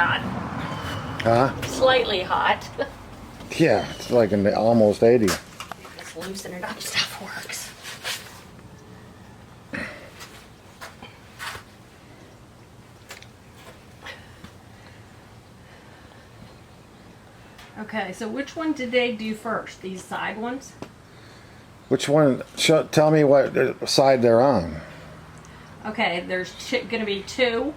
hot. Huh? Slightly hot. Yeah, it's like in the almost 80. Just loosen it up, stuff works. Okay, so which one did they do first? These side ones? Which one? Tell me what side they're on. Okay, there's going to be two.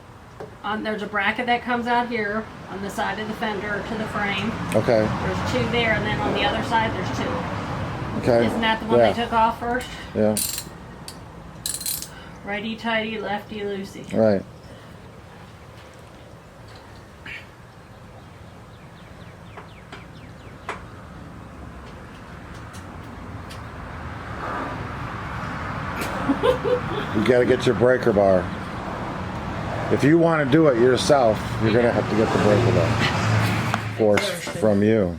There's a bracket that comes out here on the side of the fender to the frame. Okay. There's two there, and then on the other side, there's two. Okay. Isn't that the one they took off first? Yeah. Righty tighty, lefty loosey. Right. You got to get your breaker bar. If you want to do it yourself, you're going to have to get the breaker bar force from you.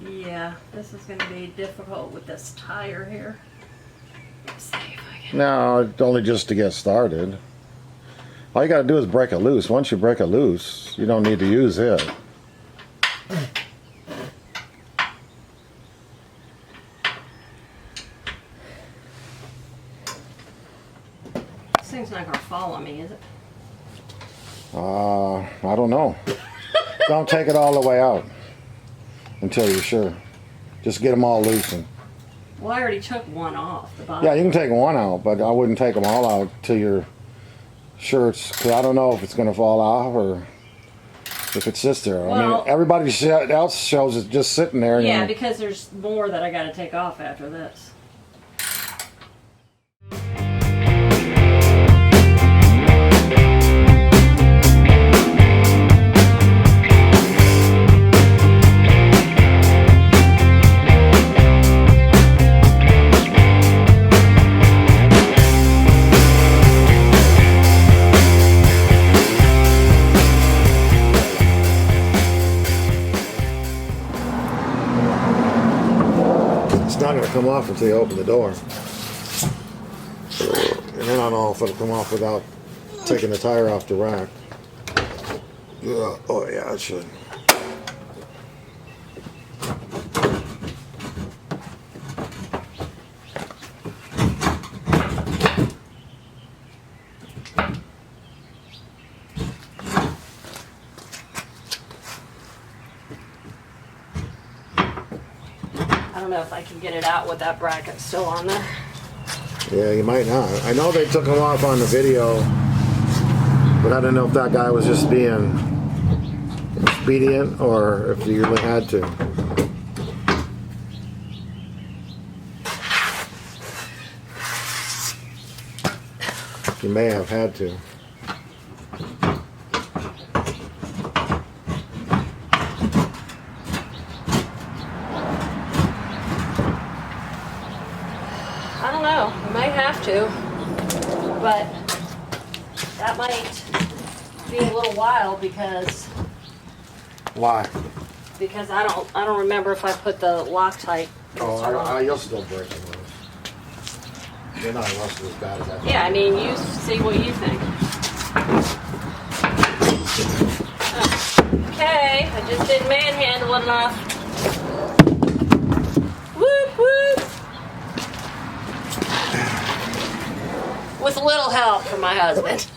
Yeah, this is going to be difficult with this tire here. Let's see if I can. No, it's only just to get started. All you got to do is break it loose. Once you break it loose, you don't need to use it. This thing's not going to fall on me, is it? I don't know. Don't take it all the way out until you're sure. Just get them all loosened. Well, I already took one off the bottom. Yeah, you can take one out, but I wouldn't take them all out till you're sure it's, because I don't know if it's going to fall off or if it sits there. Well, I mean, everybody else shows it just sitting there. Yeah, because there's more that I got to take off after this. It's not going to come off until you open the door. And then I don't know if it'll come off without taking the tire off the rack. Yeah. Oh, yeah, it should. I don't know if I can get it out with that bracket still on there. Yeah, you might not. I know they took them off on the video, but I don't know if that guy was just being expedient or if you really had to. You may have had to. I don't know. I might have to, but that might be a little while because Why? I don't remember if I put the Loctite. Oh, you'll still break them loose. They're not rusted as bad as that. Yeah, I mean, you see what you think. Okay, I just didn't manhandle it enough. Whoop whoop. With a little help from my husband.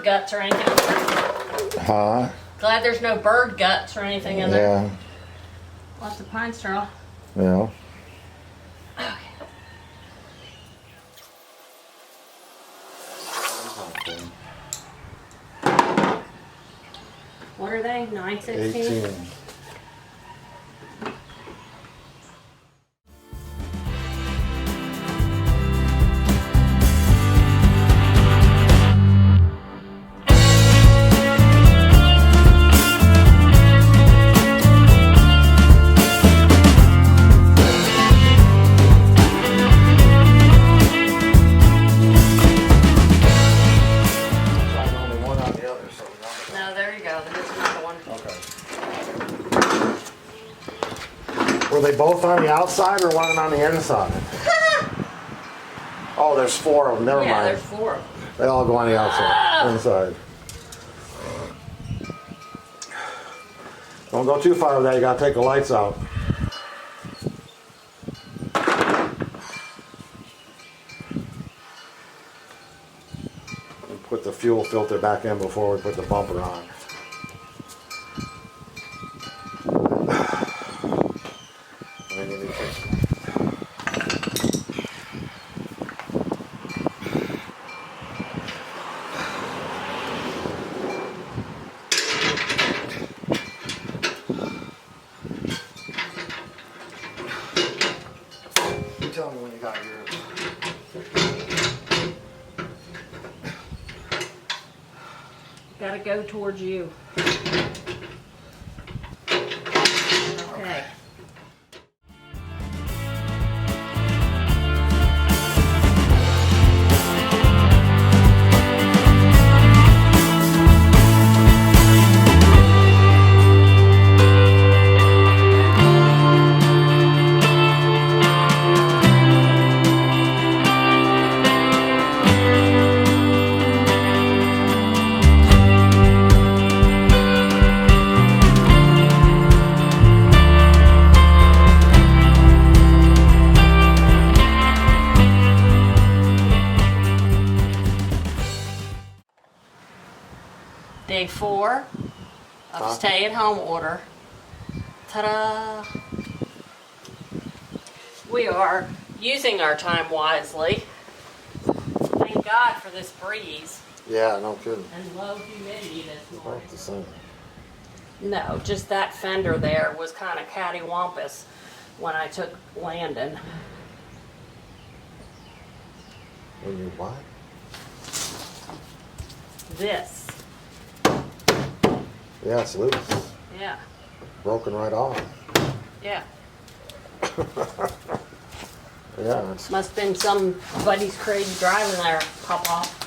bird guts or anything. Huh? Glad there's no bird guts or anything in there. Yeah. Lots of pine straw. Yeah. What are they? 9/16? 18. No, there you go. There's another one. Okay. Were they both on the outside or one on the inside? Oh, there's 4 of them. Never Yeah, mind. there's 4 of them. They all go on the outside, inside. Don't go too far with that. You gotta take the lights out. And put the fuel filter back in before we put the bumper on. I need to fix it. You tell me when you got yours. Gotta go towards you. Okay. Day 4 of stay-at-home order. Ta-da! We are using our time wisely. Thank God for this breeze Yeah, no kidding. and low humidity this morning. About the same. No, just that fender there was kind of cattywampus when I took Landon. When you what? This. Yeah, it's loose. Yeah. Broken right off. Yeah. Yeah, it's Must have been somebody's crazy driving there, pop off.